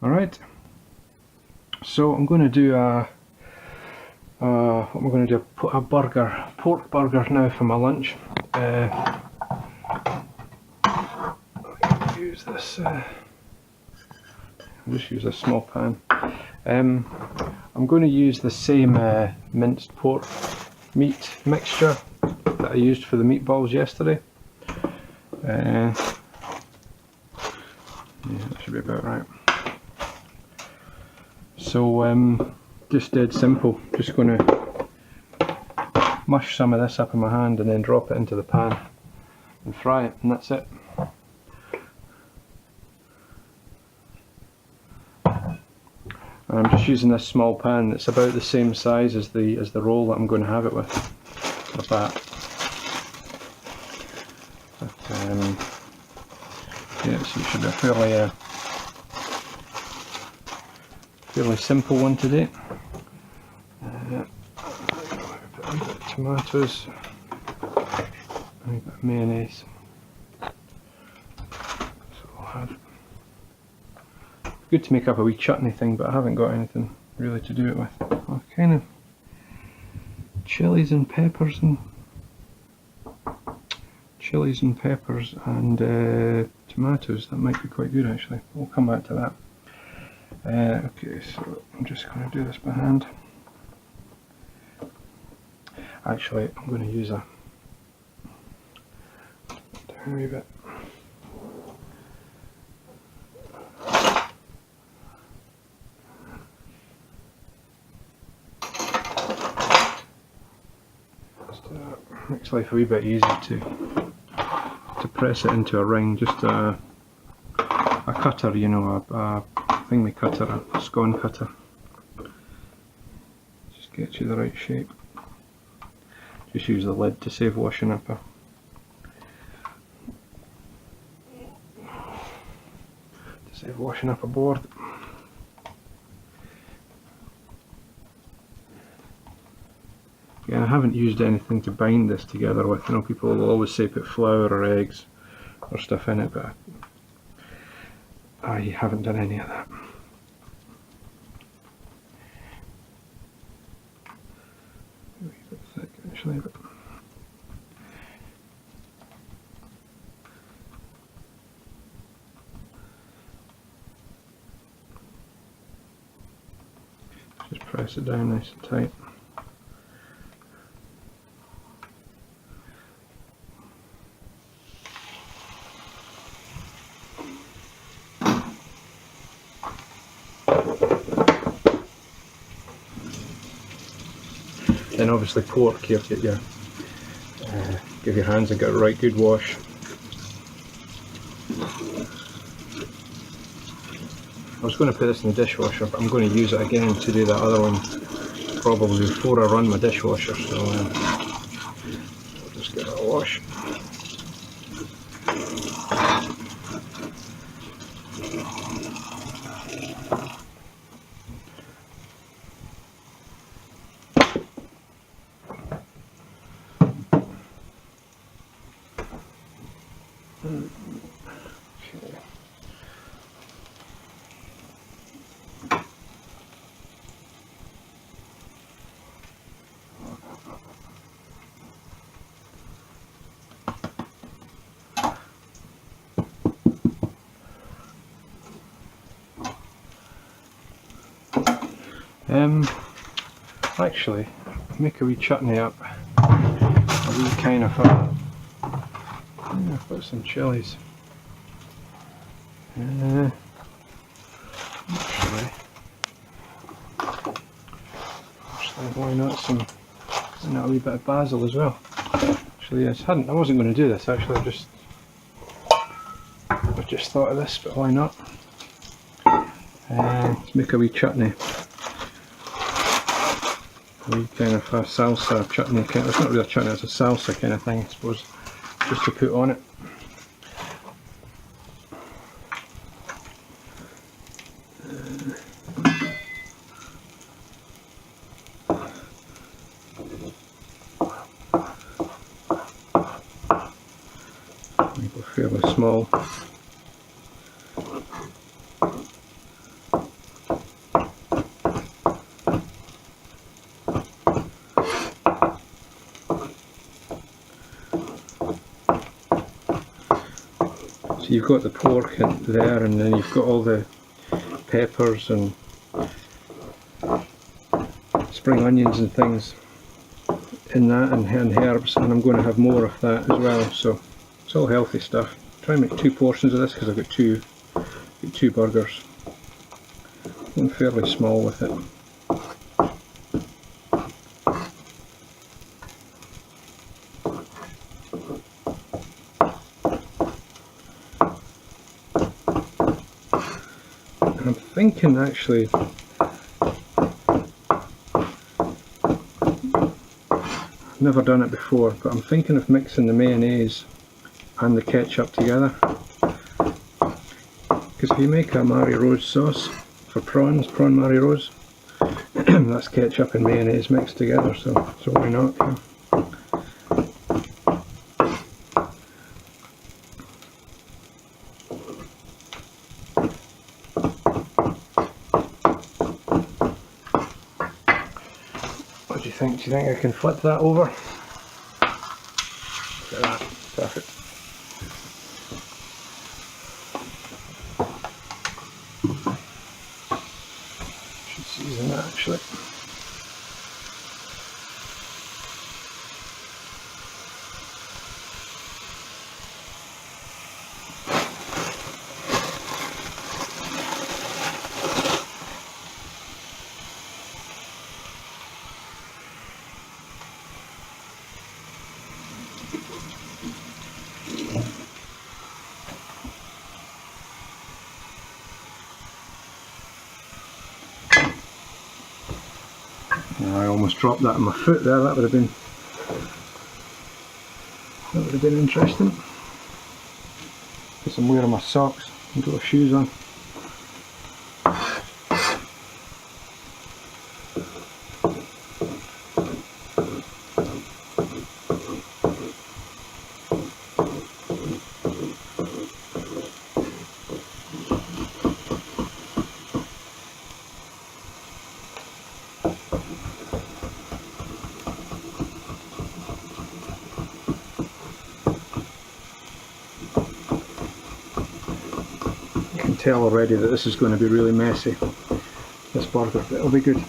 Alright, so I'm going to do a pork burger now for my lunch. Use this. I'll just use a small pan. I'm going to use the same minced pork meat mixture that I used for the meatballs yesterday. Yeah, that should be about right. So just dead simple, just going to mush some of this up in my hand and then drop it into the pan and fry it, and that's it. And I'm just using this small pan. It's about the same size as the roll that I'm going to have it with, like that. But, yeah, so it should be a fairly simple one today. Put a bit of tomatoes, and a bit of mayonnaise. So I'll have. Good to make up a wee chutney thing, but I haven't got anything really to do it with. Oh, kind of chilies and peppers and tomatoes. That might be quite good actually. We'll come back to that. Okay, so I'm just going to do this by hand. Actually, I'm going to use a wee bit. Makes life a wee bit easier to press it into a ring. Just a cutter, you know, a thingy cutter, a scone cutter. Just gets you the right shape. Just use the lid to save washing up a board. Yeah, I haven't used anything to bind this together with. You know, people will always say put flour or eggs or stuff in it, but I haven't done any of that. A wee bit thick actually, but just press it down nice and tight. Then obviously pork, you have to get give your hands a right good wash. I was going to put this in the dishwasher, but I'm going to use it again to do that other one probably before I run my dishwasher, so I'll just give it a wash. Actually, make a wee chutney up, a wee kind of I've got some chillies. Actually, why not a wee bit of basil as well? Actually, yes, I wasn't going to do this. Actually, I just thought of this, but why not? Let's make a wee chutney. A wee kind of a salsa chutney. It's not really a chutney, it's a salsa kind of thing, I suppose, just to put on it. Fairly small. you've got the pork in there, and then you've got all the peppers and spring onions and things in that, and herbs, and I'm going to have more of that as well, so it's all healthy stuff. Try and make 2 portions of this because I've got two burgers. I'm fairly small with it. And I'm thinking actually, I've never done it before, but I'm thinking of mixing the mayonnaise and the ketchup together. Because if you make a Mary Rose sauce for prawns, prawn Mary Rose, that's ketchup and mayonnaise mixed together, so why not? Yeah. What do you think? Do you think I can flip that over? Look at that, perfect. Should season that actually. I almost dropped that on my foot there. That would have been interesting. Because I'm wearing my socks and got my shoes on. Tell already that this is going to be really messy, this burger, but it'll be good.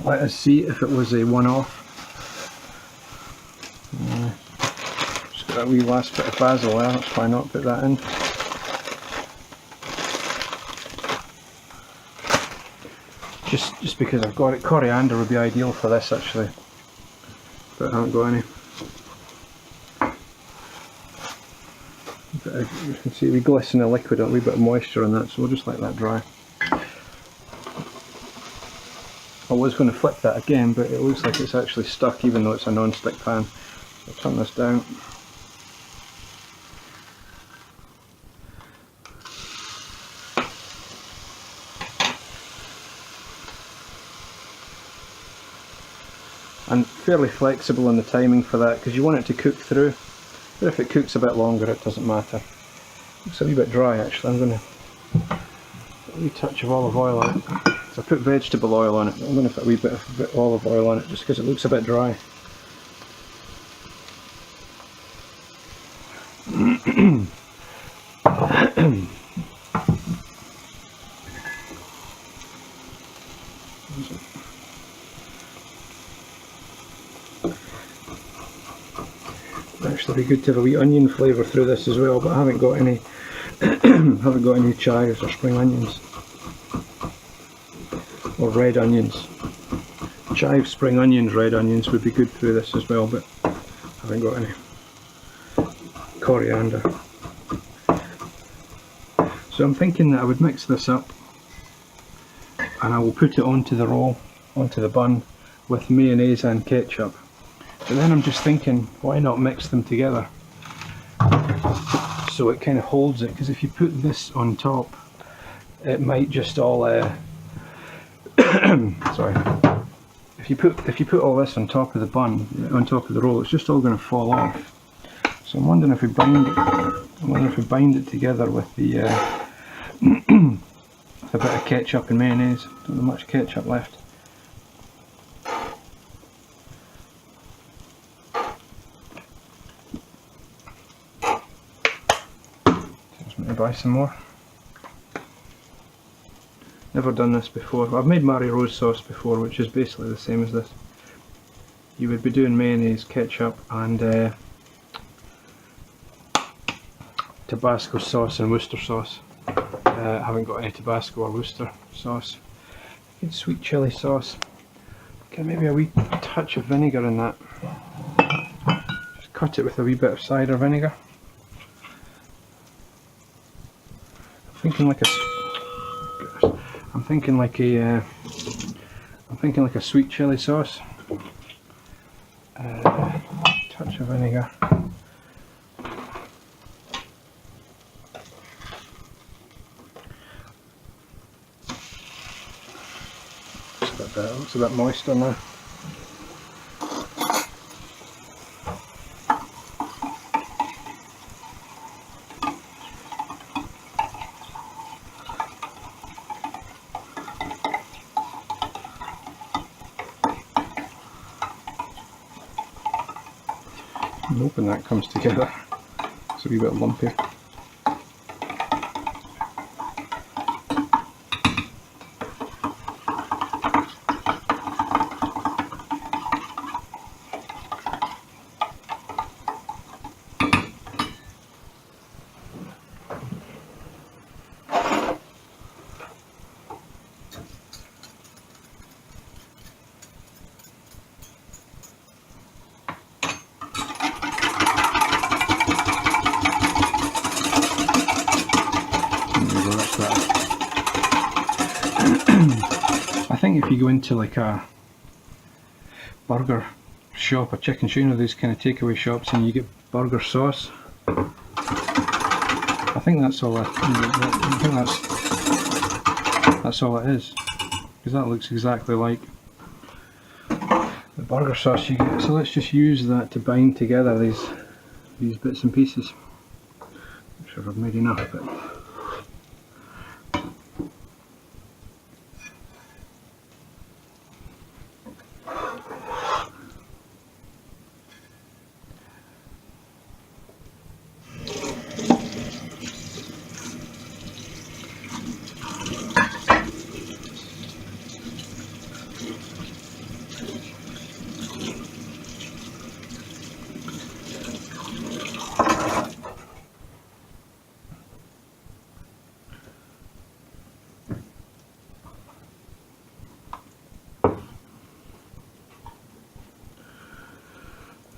Let us see if it was a one-off. Just got a wee last bit of basil there, that's why not put that in. Just because I've got it. Coriander would be ideal for this actually, but I haven't got any. You can see we glisten of liquid, a wee bit of moisture on that, so we'll just let that dry. I was going to flip that again, but it looks like it's actually stuck even though it's a non-stick pan. So I'll turn this down. And fairly flexible in the timing for that because you want it to cook through. But if it cooks a bit longer, it doesn't matter. Looks a wee bit dry actually. I'm going to put a wee touch of olive oil on it. So I put vegetable oil on it. I'm going to put a wee bit of olive oil on it just because it looks a bit dry. Actually, be good to have a wee onion flavour through this as well, but I haven't got any. Haven't got any chives or spring onions or red onions. chive spring onions, red onions would be good through this as well, but I haven't got any. Coriander. So I'm thinking that I would mix this up and I will put it onto the roll, onto the bun with mayonnaise and ketchup. But then I'm just thinking, why not mix them together so it kind of holds it, because if you put this on top it might just all sorry, if you put all this on top of the bun, on top of the roll, it's just all going to fall off. So I'm wondering if we bind it together with the with a bit of ketchup and mayonnaise. Don't have much ketchup left. Just need to buy some more. Never done this before. I've made Mary Rose sauce before, which is basically the same as this. You would be doing mayonnaise, ketchup and Tabasco sauce and Worcester sauce. I haven't got any Tabasco or Worcester sauce. Good sweet chilli sauce. Okay, maybe a wee touch of vinegar in that. Just cut it with a wee bit of cider vinegar. I'm thinking like a sweet chilli sauce. Touch of vinegar. It looks a bit moister now. I'm hoping that comes together. It's a wee bit lumpy. I think if you go into like a burger shop, a chicken shack, these kind of takeaway shops, and you get burger sauce, I think that's all. That's all it is, because that looks exactly like the burger sauce you get. So let's just use that to bind together these bits and pieces. I'm sure I've made enough, but.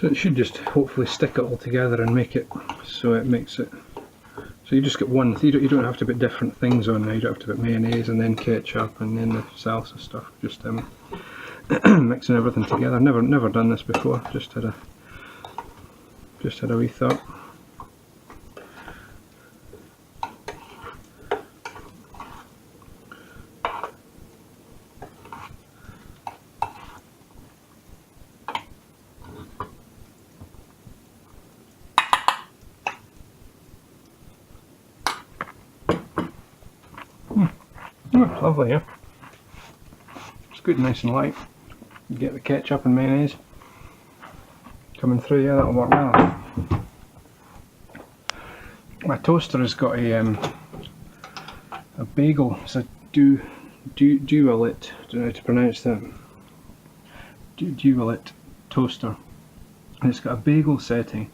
So it should just hopefully stick it all together and make it so it makes it. So you just get one. You don't have to put different things on there. You don't have to put mayonnaise and then ketchup and then the salsa stuff. Just mixing everything together. Never done this before. Just had a wee thought. Oh, lovely, yeah. It's good, nice and light. You get the ketchup and mayonnaise coming through, yeah, that'll work well. My toaster has got a bagel. It's a dualit. I don't know how to pronounce that. Dualit toaster. And it's got a bagel setting.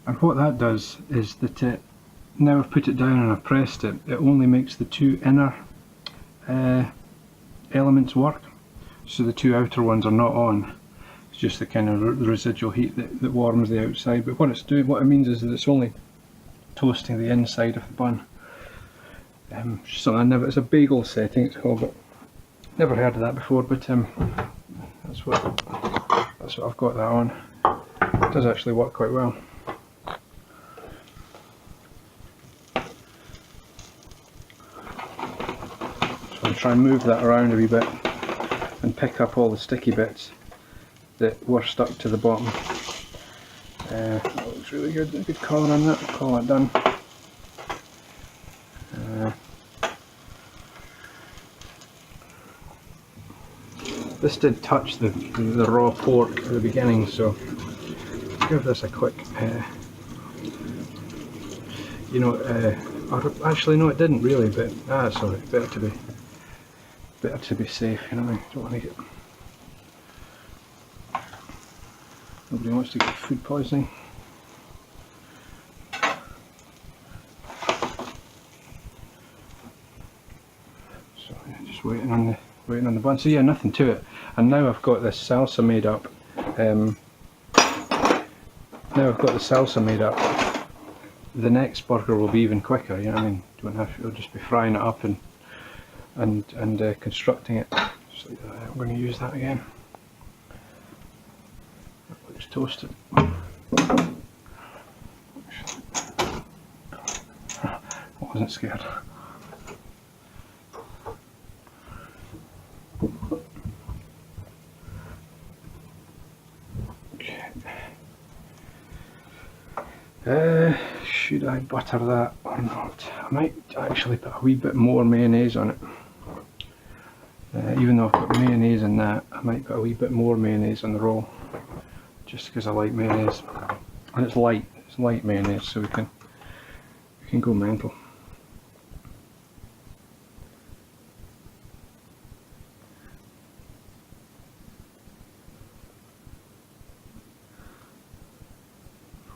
And what that does is that now I've put it down and I've pressed it, it only makes the two inner elements work. so the two outer ones are not on. It's just the kind of residual heat that warms the outside. But what it's doing, what it means is that it's only toasting the inside of the bun. So it's a bagel setting it's called, but never heard of that before. But that's what I've got that on. It does actually work quite well. So I'll try and move that around a wee bit and pick up all the sticky bits that were stuck to the bottom. That looks really good. A good colour on that. I'll call that done. This did touch the raw pork at the beginning, so give this a quick, actually no, it didn't really, but sorry, better to be safe, you know what I mean? Don't want to get, nobody wants to get food poisoning. So just waiting on the bun. So yeah, nothing to it. And now I've got this salsa made up. The next burger will be even quicker. You know what I mean? You'll just be frying it up and constructing it. Just like that. I'm going to use that again. That looks toasted. I wasn't scared. Should I butter that or not? I might actually put a wee bit more mayonnaise on it. Even though I've got mayonnaise in that, I might put a wee bit more mayonnaise on the roll, just because I like mayonnaise. And it's light mayonnaise, so we can go mental.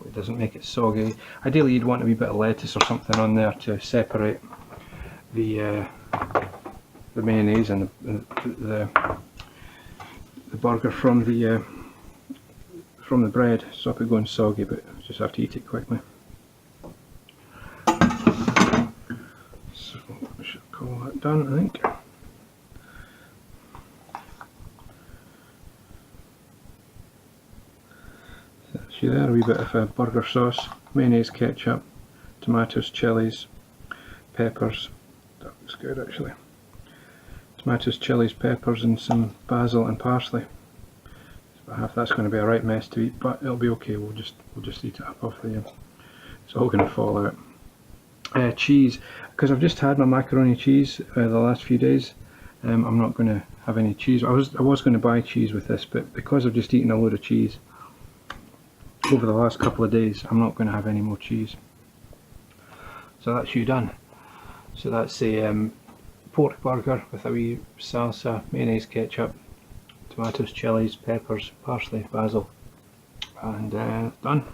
It doesn't make it soggy. Ideally you'd want a wee bit of lettuce or something on there to separate the mayonnaise and the burger from the bread. Stop it going soggy, but just have to eat it quickly. So we should call that done, I think. See there, a wee bit of burger sauce, mayonnaise, ketchup, tomatoes, chilies, peppers. That looks good actually. Tomatoes, chilies, peppers, and some basil and parsley. That's going to be a right mess to eat, but it'll be okay. We'll just eat it up off the. It's all going to fall out. Cheese, because I've just had my macaroni cheese the last few days. I'm not going to have any cheese. I was going to buy cheese with this, but because I've just eaten a load of cheese over the last couple of days, I'm not going to have any more cheese. So that's you done. So that's a pork burger with a wee salsa, mayonnaise, ketchup, tomatoes, chilies, peppers, parsley, basil, and done.